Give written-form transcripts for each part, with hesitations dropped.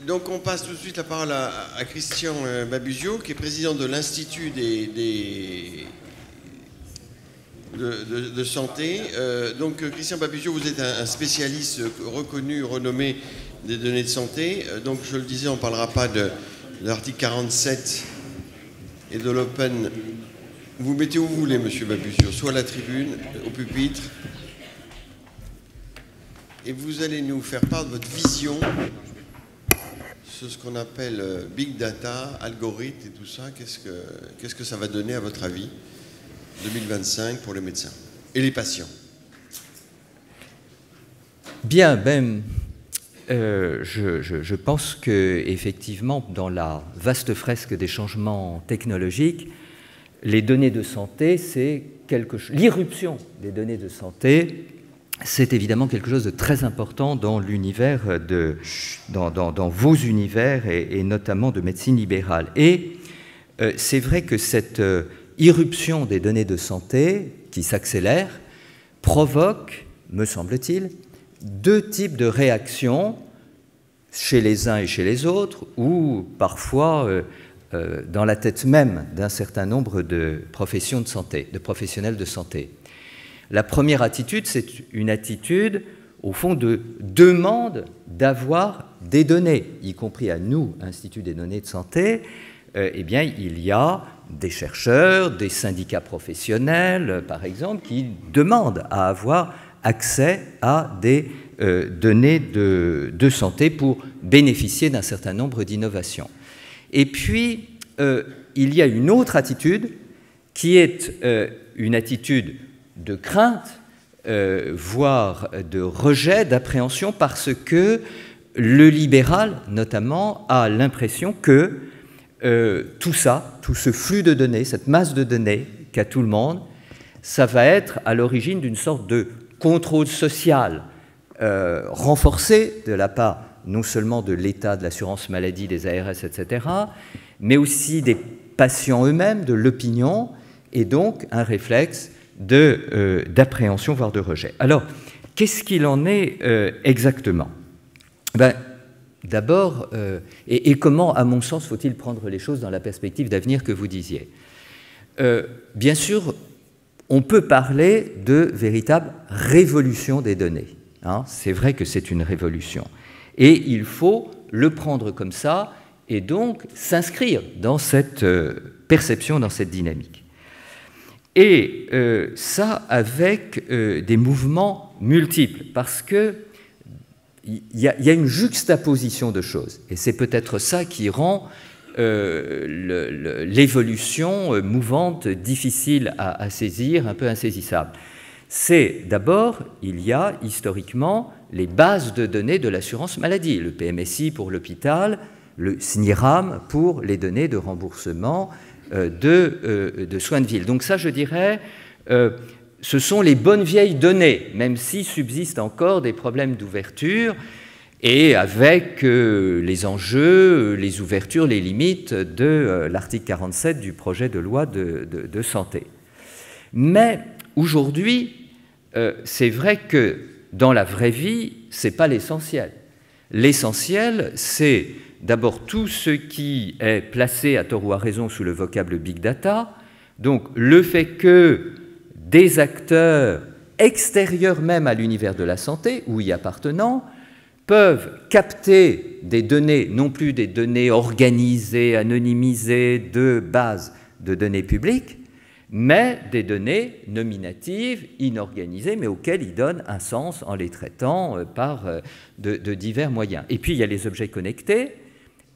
Donc on passe tout de suite la parole à Christian Babuzio, qui est président de l'Institut de santé. Donc Christian Babuzio, vous êtes un spécialiste reconnu, renommé des données de santé. Donc je le disais, on ne parlera pas de l'article 47 et de l'open. Vous mettez où vous voulez, monsieur Babuzio, soit à la tribune, au pupitre. Et vous allez nous faire part de votre vision sur ce qu'on appelle big data, algorithmes et tout ça. Qu'est-ce que ça va donner, à votre avis, 2025 pour les médecins et les patients? Bien, je pense qu'effectivement, dans la vaste fresque des changements technologiques, les données de santé, c'est quelque chose. L'irruption des données de santé, c'est évidemment quelque chose de très important dans l'univers, dans vos univers et notamment de médecine libérale. Et c'est vrai que cette irruption des données de santé qui s'accélère provoque, me semble-t-il, deux types de réactions chez les uns et chez les autres, ou parfois dans la tête même d'un certain nombre de professions de santé, de professionnels de santé. La première attitude, c'est une attitude, au fond, de demande d'avoir des données, y compris à nous, Institut des données de santé. Eh bien, il y a des chercheurs, des syndicats professionnels, par exemple, qui demandent à avoir accès à des données de santé pour bénéficier d'un certain nombre d'innovations. Et puis, il y a une autre attitude qui est une attitude de crainte, voire de rejet, d'appréhension, parce que le libéral, notamment, a l'impression que tout ça, tout ce flux de données, cette masse de données qu'a tout le monde, ça va être à l'origine d'une sorte de contrôle social renforcé de la part non seulement de l'État, de l'assurance maladie, des ARS, etc., mais aussi des patients eux-mêmes, de l'opinion, et donc un réflexe d'appréhension, voire de rejet. Alors, qu'est-ce qu'il en est exactement? D'abord, et comment, à mon sens, faut-il prendre les choses dans la perspective d'avenir que vous disiez? Bien sûr, on peut parler de véritable révolution des données. Hein, c'est vrai que c'est une révolution. Et il faut le prendre comme ça et donc s'inscrire dans cette perception, dans cette dynamique. Et ça avec des mouvements multiples, parce qu'il y a une juxtaposition de choses. Et c'est peut-être ça qui rend l'évolution mouvante, difficile à saisir, un peu insaisissable. C'est d'abord, il y a historiquement les bases de données de l'assurance maladie, le PMSI pour l'hôpital, le SNIRAM pour les données de remboursement de soins de ville. Donc ça, je dirais, ce sont les bonnes vieilles données, même si subsistent encore des problèmes d'ouverture et avec les enjeux, les ouvertures, les limites de l'article 47 du projet de loi de santé. Mais aujourd'hui, c'est vrai que dans la vraie vie, ce n'est pas l'essentiel. L'essentiel, c'est d'abord tout ce qui est placé à tort ou à raison sous le vocable big data, donc le fait que des acteurs extérieurs même à l'univers de la santé, ou y appartenant, peuvent capter des données, non plus des données organisées, anonymisées de bases de données publiques, mais des données nominatives, inorganisées, mais auxquelles ils donnent un sens en les traitant par de divers moyens. Et puis il y a les objets connectés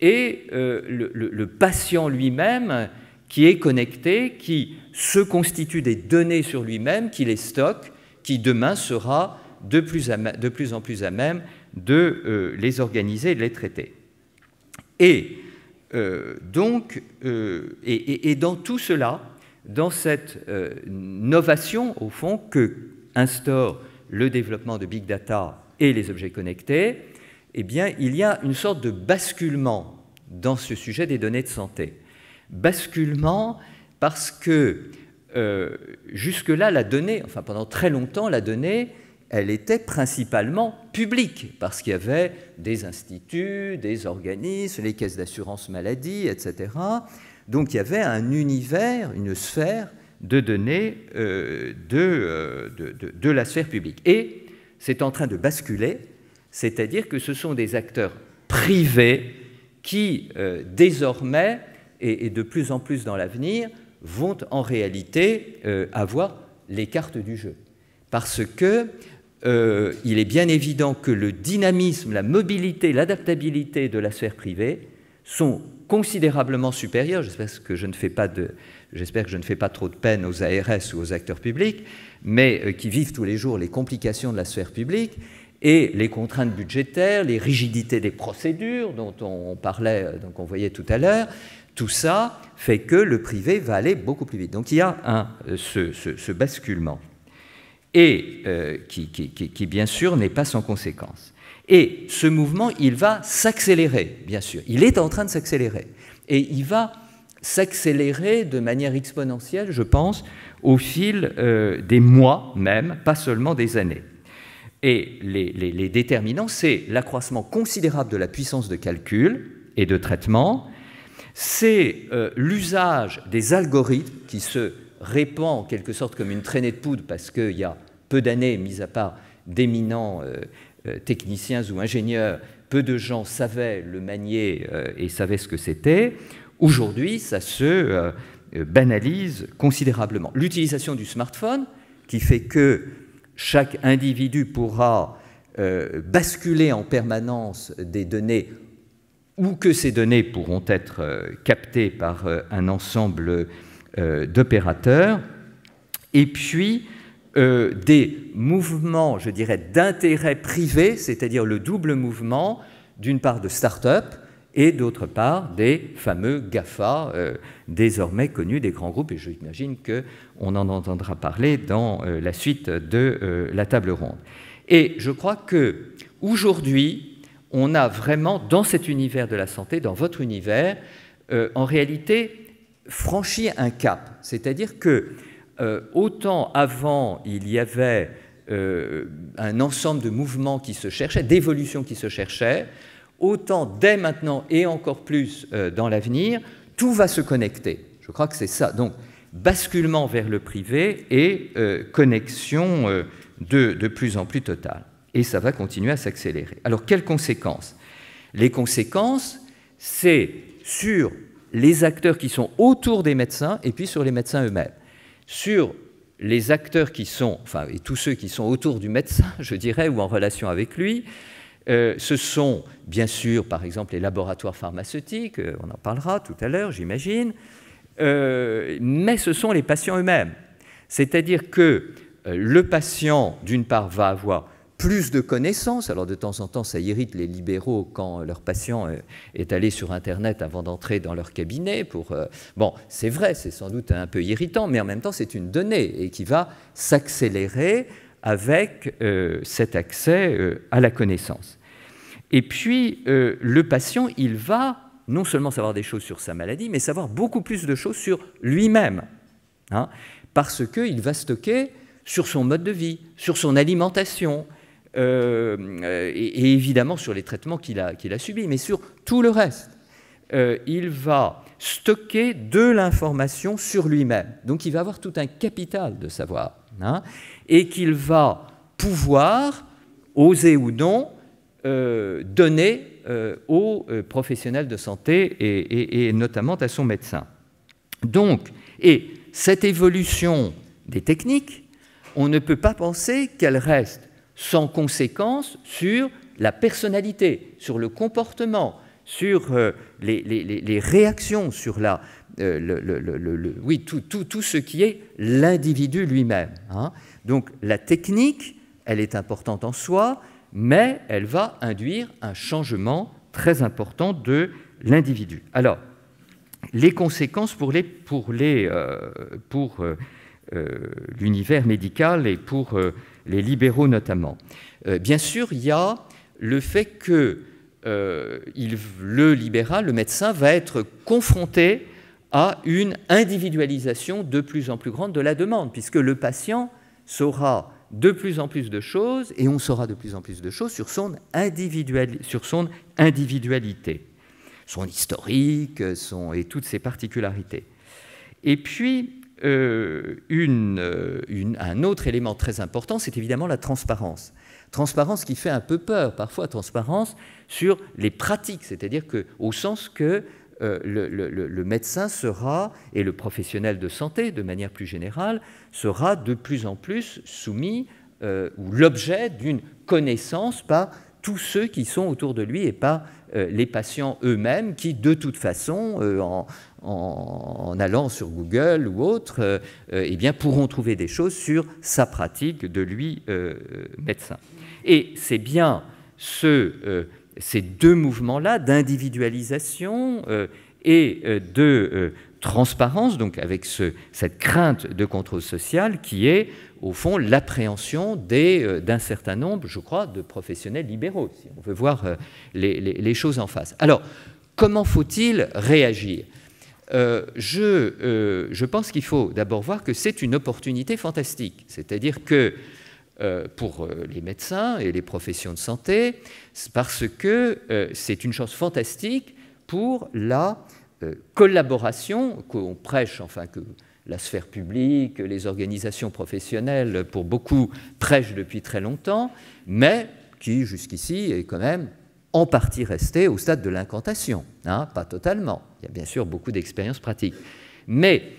et le patient lui-même qui est connecté, qui se constitue des données sur lui-même, qui les stocke, qui demain sera de plus en plus à même de les organiser et de les traiter. Et donc, dans tout cela, dans cette novation, au fond, que instaure le développement de big data et les objets connectés, eh bien, il y a une sorte de basculement dans ce sujet des données de santé. Basculement parce que jusque-là, la donnée, enfin pendant très longtemps, la donnée elle était principalement publique, parce qu'il y avait des instituts, des organismes, les caisses d'assurance maladie, etc. Donc il y avait un univers, une sphère de données de la sphère publique. Et c'est en train de basculer, c'est-à-dire que ce sont des acteurs privés qui, désormais, et de plus en plus dans l'avenir, vont en réalité avoir les cartes du jeu. Parce que il est bien évident que le dynamisme, la mobilité, l'adaptabilité de la sphère privée sont considérablement supérieurs. J'espère que je ne fais pas trop de peine aux ARS ou aux acteurs publics, mais qui vivent tous les jours les complications de la sphère publique et les contraintes budgétaires, les rigidités des procédures dont on parlait, donc on voyait tout à l'heure. Tout ça fait que le privé va aller beaucoup plus vite. Donc il y a ce basculement, et qui bien sûr n'est pas sans conséquence. Et ce mouvement, il va s'accélérer, bien sûr. Il est en train de s'accélérer. Et il va s'accélérer de manière exponentielle, je pense, au fil des mois même, pas seulement des années. Et les déterminants, c'est l'accroissement considérable de la puissance de calcul et de traitement, c'est l'usage des algorithmes qui se répand en quelque sorte comme une traînée de poudre, parce qu'il y a peu d'années, mis à part d'éminents techniciens ou ingénieurs, peu de gens savaient le manier et savaient ce que c'était. Aujourd'hui, ça se banalise considérablement. L'utilisation du smartphone, qui fait que chaque individu pourra basculer en permanence des données, ou que ces données pourront être captées par un ensemble d'opérateurs, et puis des mouvements, je dirais, d'intérêt privé, c'est-à-dire le double mouvement, d'une part de start-up et d'autre part des fameux GAFA, désormais connus des grands groupes, et j'imagine qu'on en entendra parler dans la suite de la table ronde. Et je crois qu'aujourd'hui, on a vraiment, dans cet univers de la santé, dans votre univers, en réalité, franchi un cap. C'est-à-dire que autant avant, il y avait un ensemble de mouvements qui se cherchaient, d'évolutions qui se cherchaient, autant dès maintenant et encore plus dans l'avenir, tout va se connecter. Je crois que c'est ça. Donc, basculement vers le privé et connexion de plus en plus totale. Et ça va continuer à s'accélérer. Alors, quelles conséquences? Les conséquences, c'est sur les acteurs qui sont autour des médecins et puis sur les médecins eux-mêmes. Sur les acteurs qui sont, enfin, et tous ceux qui sont autour du médecin, je dirais, ou en relation avec lui, ce sont bien sûr, par exemple, les laboratoires pharmaceutiques, on en parlera tout à l'heure, j'imagine, mais ce sont les patients eux-mêmes. C'est-à-dire que le patient, d'une part, va avoir plus de connaissances. Alors de temps en temps, ça irrite les libéraux quand leur patient est allé sur Internet avant d'entrer dans leur cabinet. Bon, c'est vrai, c'est sans doute un peu irritant, mais en même temps, c'est une donnée et qui va s'accélérer avec cet accès à la connaissance. Et puis, le patient, il va non seulement savoir des choses sur sa maladie, mais savoir beaucoup plus de choses sur lui-même, hein, parce qu'il va stocker sur son mode de vie, sur son alimentation, et évidemment sur les traitements qu'il a subis, mais sur tout le reste. Il va stocker de l'information sur lui-même. Donc il va avoir tout un capital de savoir, hein, et qu'il va pouvoir, oser ou non, donner aux professionnels de santé et notamment à son médecin. Donc, et cette évolution des techniques, on ne peut pas penser qu'elle reste sans conséquence sur la personnalité, sur le comportement, sur les réactions, sur tout ce qui est l'individu lui-même, hein. Donc la technique, elle est importante en soi, mais elle va induire un changement très important de l'individu. Alors, les conséquences pour l'univers médical et pour les libéraux notamment. Bien sûr, il y a le fait que le libéral, le médecin, va être confronté à une individualisation de plus en plus grande de la demande, puisque le patient saura de plus en plus de choses, et on saura de plus en plus de choses sur son individualité, son historique, et toutes ses particularités. Et puis, un autre élément très important, c'est évidemment la transparence. Transparence qui fait un peu peur, parfois transparence sur les pratiques, c'est-à-dire qu'au sens que le médecin sera, et le professionnel de santé de manière plus générale, sera de plus en plus soumis ou l'objet d'une connaissance par tous ceux qui sont autour de lui et pas les patients eux-mêmes qui, de toute façon, en allant sur Google ou autre, eh bien, pourront trouver des choses sur sa pratique de lui, médecin. Et c'est bien ces deux mouvements-là d'individualisation et de transparence, donc avec cette crainte de contrôle social qui est, au fond, l'appréhension d'un certain nombre, je crois, de professionnels libéraux, si on veut voir les choses en face. Alors, comment faut-il réagir ? Je pense qu'il faut d'abord voir que c'est une opportunité fantastique, c'est-à-dire que pour les médecins et les professions de santé, parce que c'est une chose fantastique pour la collaboration qu'on prêche, enfin que la sphère publique, les organisations professionnelles, pour beaucoup, prêchent depuis très longtemps, mais qui, jusqu'ici, est quand même en partie restée au stade de l'incantation, hein, pas totalement. Il y a bien sûr beaucoup d'expériences pratiques. Mais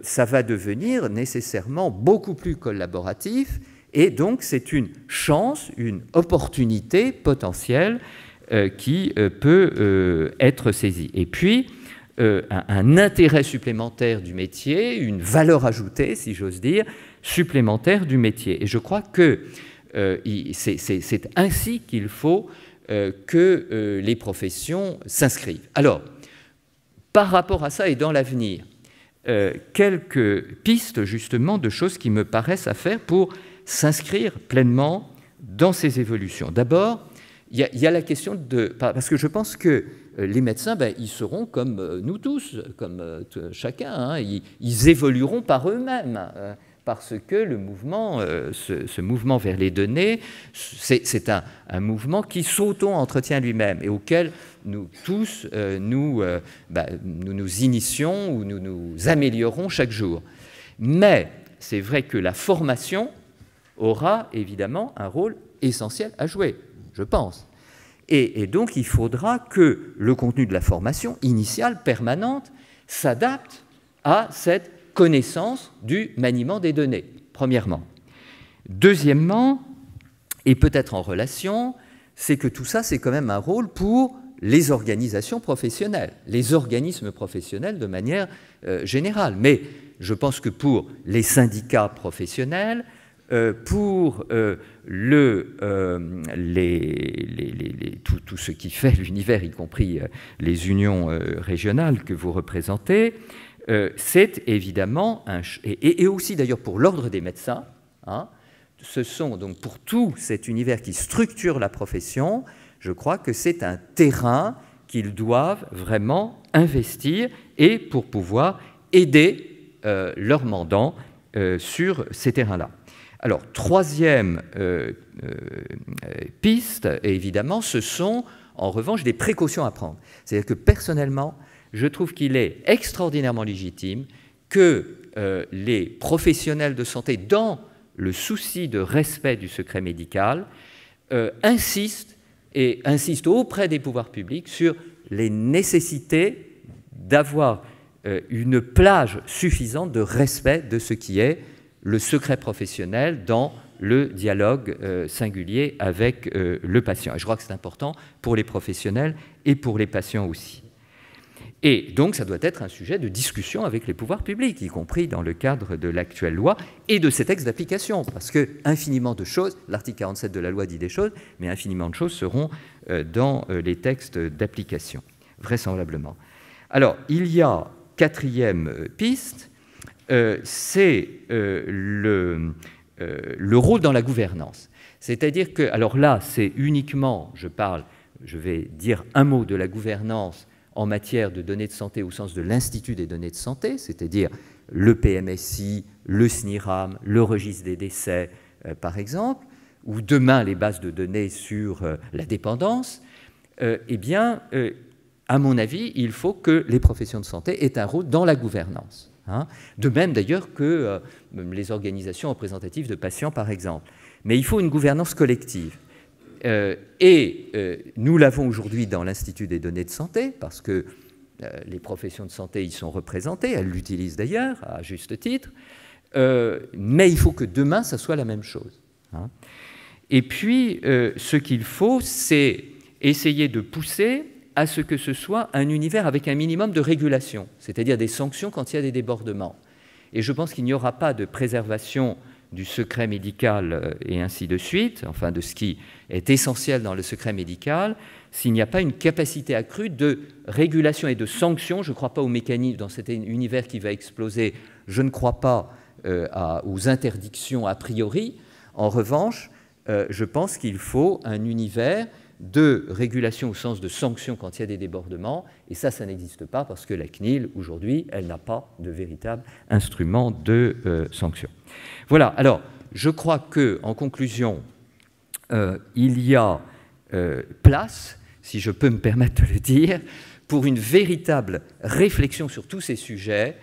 ça va devenir nécessairement beaucoup plus collaboratif, et donc c'est une chance, une opportunité potentielle qui peut être saisie. Et puis, un intérêt supplémentaire du métier, une valeur ajoutée, si j'ose dire, supplémentaire du métier. Et je crois que c'est ainsi qu'il faut que les professions s'inscrivent. Alors, par rapport à ça et dans l'avenir, quelques pistes justement de choses qui me paraissent à faire pour s'inscrire pleinement dans ces évolutions. D'abord, il y a la question de... Parce que je pense que les médecins, ils seront comme nous tous, comme chacun, hein, ils évolueront par eux-mêmes, parce que le mouvement, ce mouvement vers les données, c'est un mouvement qui s'auto-entretient lui-même et auquel nous tous, nous initions ou nous nous améliorons chaque jour. Mais c'est vrai que la formation aura évidemment un rôle essentiel à jouer, je pense. Et donc, il faudra que le contenu de la formation initiale, permanente, s'adapte à cette connaissance du maniement des données, premièrement. Deuxièmement, et peut-être en relation, c'est que tout ça, c'est quand même un rôle pour les organisations professionnelles, les organismes professionnels de manière générale. Mais je pense que pour les syndicats professionnels, pour tout ce qui fait l'univers, y compris les unions régionales que vous représentez, c'est évidemment et aussi d'ailleurs pour l'ordre des médecins, hein, ce sont donc pour tout cet univers qui structure la profession, je crois que c'est un terrain qu'ils doivent vraiment investir et pour pouvoir aider leurs mandants sur ces terrains-là. Alors, troisième piste, évidemment, ce sont en revanche des précautions à prendre. C'est-à-dire que personnellement, je trouve qu'il est extraordinairement légitime que les professionnels de santé, dans le souci de respect du secret médical, insistent auprès des pouvoirs publics sur les nécessités d'avoir une plage suffisante de respect de ce qui est le secret professionnel dans le dialogue singulier avec le patient. Et je crois que c'est important pour les professionnels et pour les patients aussi. Et donc, ça doit être un sujet de discussion avec les pouvoirs publics, y compris dans le cadre de l'actuelle loi et de ces textes d'application, parce que infiniment de choses, l'article 47 de la loi dit des choses, mais infiniment de choses seront dans les textes d'application, vraisemblablement. Alors, il y a quatrième piste, c'est le rôle dans la gouvernance. C'est-à-dire que, alors là, c'est uniquement, je vais dire un mot de la gouvernance en matière de données de santé au sens de l'Institut des données de santé, c'est-à-dire le PMSI, le SNIRAM, le registre des décès, par exemple, ou demain les bases de données sur la dépendance, eh bien, à mon avis, il faut que les professions de santé aient un rôle dans la gouvernance. De même d'ailleurs que les organisations représentatives de patients, par exemple. Mais il faut une gouvernance collective. Nous l'avons aujourd'hui dans l'Institut des données de santé, parce que les professions de santé y sont représentées, elles l'utilisent d'ailleurs, à juste titre, mais il faut que demain, ça soit la même chose. Et puis, ce qu'il faut, c'est essayer de pousser à ce que ce soit un univers avec un minimum de régulation, c'est-à-dire des sanctions quand il y a des débordements. Et je pense qu'il n'y aura pas de préservation du secret médical et ainsi de suite, enfin de ce qui est essentiel dans le secret médical, s'il n'y a pas une capacité accrue de régulation et de sanction. Je ne crois pas au mécanisme dans cet univers qui va exploser, je ne crois pas aux interdictions a priori. En revanche, je pense qu'il faut un univers de régulation au sens de sanction quand il y a des débordements, et ça n'existe pas parce que la CNIL, aujourd'hui, elle n'a pas de véritable instrument de sanction. Voilà, alors, je crois qu'en conclusion, il y a place, si je peux me permettre de le dire, pour une véritable réflexion sur tous ces sujets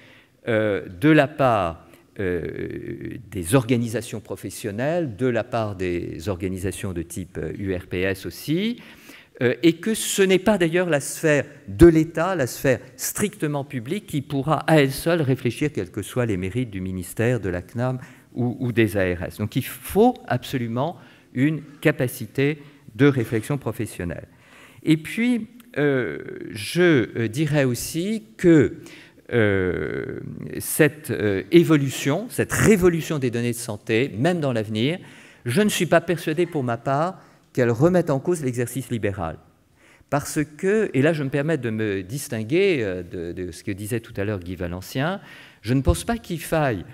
de la part des organisations professionnelles, de la part des organisations de type URPS aussi, et que ce n'est pas d'ailleurs la sphère de l'État, la sphère strictement publique, qui pourra à elle seule réfléchir, quels que soient les mérites du ministère, de la CNAM ou des ARS. Donc il faut absolument une capacité de réflexion professionnelle. Et puis, je dirais aussi que cette évolution, cette révolution des données de santé, même dans l'avenir, je ne suis pas persuadé pour ma part qu'elle remette en cause l'exercice libéral. Parce que, et là je me permets de me distinguer de ce que disait tout à l'heure Guy Valencien, je ne pense pas qu'il faille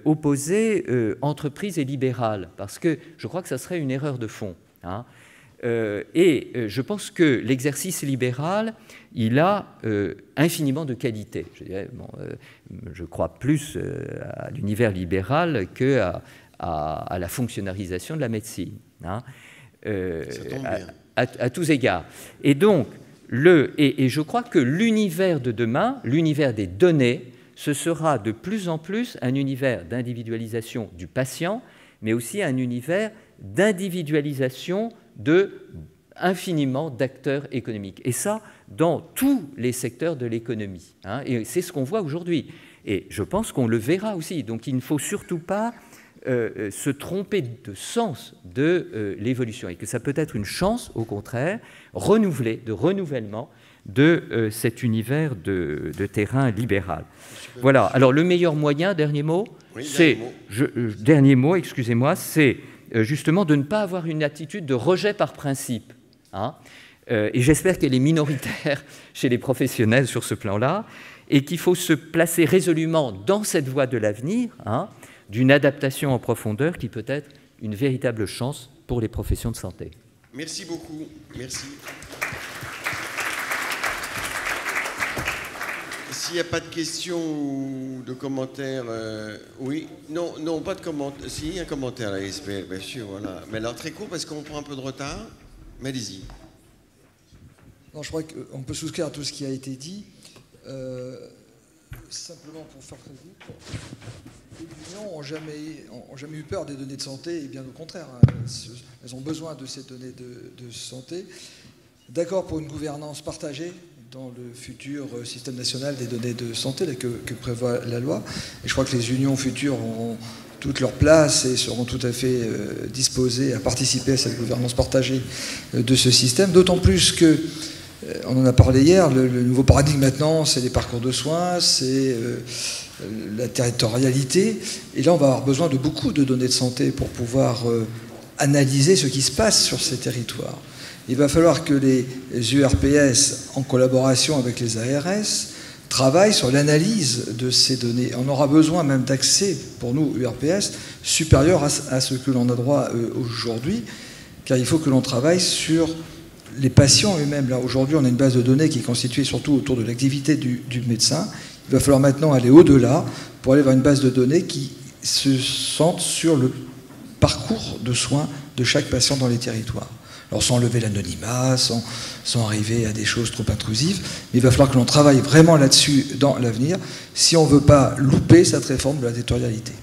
opposer entreprise et libéral, parce que je crois que ça serait une erreur de fond. Je pense que l'exercice libéral, il a infiniment de qualité. Je crois plus à l'univers libéral qu'à la fonctionnalisation de la médecine, à tous égards. Et donc, je crois que l'univers de demain, l'univers des données, ce sera de plus en plus un univers d'individualisation du patient, mais aussi un univers d'individualisation infiniment d'acteurs économiques. Et ça, dans tous les secteurs de l'économie. Et c'est ce qu'on voit aujourd'hui. Et je pense qu'on le verra aussi. Donc il ne faut surtout pas se tromper de sens de l'évolution. Et que ça peut être une chance, au contraire, de renouvellement de cet univers de terrain libéral. Voilà. Alors le meilleur moyen, dernier mot, dernier mot, excusez-moi, c'est justement de ne pas avoir une attitude de rejet par principe. Et j'espère qu'elle est minoritaire chez les professionnels sur ce plan-là, et qu'il faut se placer résolument dans cette voie de l'avenir, d'une adaptation en profondeur qui peut être une véritable chance pour les professions de santé. Merci beaucoup. Merci. S'il n'y a pas de questions ou de commentaires, oui, non, pas de commentaires. Si, un commentaire là, SPL, bien sûr, voilà. Mais alors très court parce qu'on prend un peu de retard, mais allez-y. Non, je crois qu'on peut souscrire à tout ce qui a été dit. Simplement pour faire très vite, les unions n'ont jamais eu peur des données de santé, et bien au contraire, elles ont besoin de ces données de santé. D'accord pour une gouvernance partagée dans le futur système national des données de santé que prévoit la loi. Et je crois que les unions futures auront toute leur place et seront tout à fait disposées à participer à cette gouvernance partagée de ce système. D'autant plus que, on en a parlé hier, le nouveau paradigme maintenant, c'est les parcours de soins, c'est la territorialité. Et là, on va avoir besoin de beaucoup de données de santé pour pouvoir analyser ce qui se passe sur ces territoires. Il va falloir que les URPS, en collaboration avec les ARS, travaillent sur l'analyse de ces données. On aura besoin même d'accès, pour nous, URPS, supérieur à ce que l'on a droit aujourd'hui, car il faut que l'on travaille sur les patients eux-mêmes. Là, aujourd'hui, on a une base de données qui est constituée surtout autour de l'activité du médecin. Il va falloir maintenant aller au-delà pour aller vers une base de données qui se centre sur le parcours de soins de chaque patient dans les territoires. Alors sans lever l'anonymat, sans arriver à des choses trop intrusives, mais il va falloir que l'on travaille vraiment là-dessus dans l'avenir si on ne veut pas louper cette réforme de la territorialité.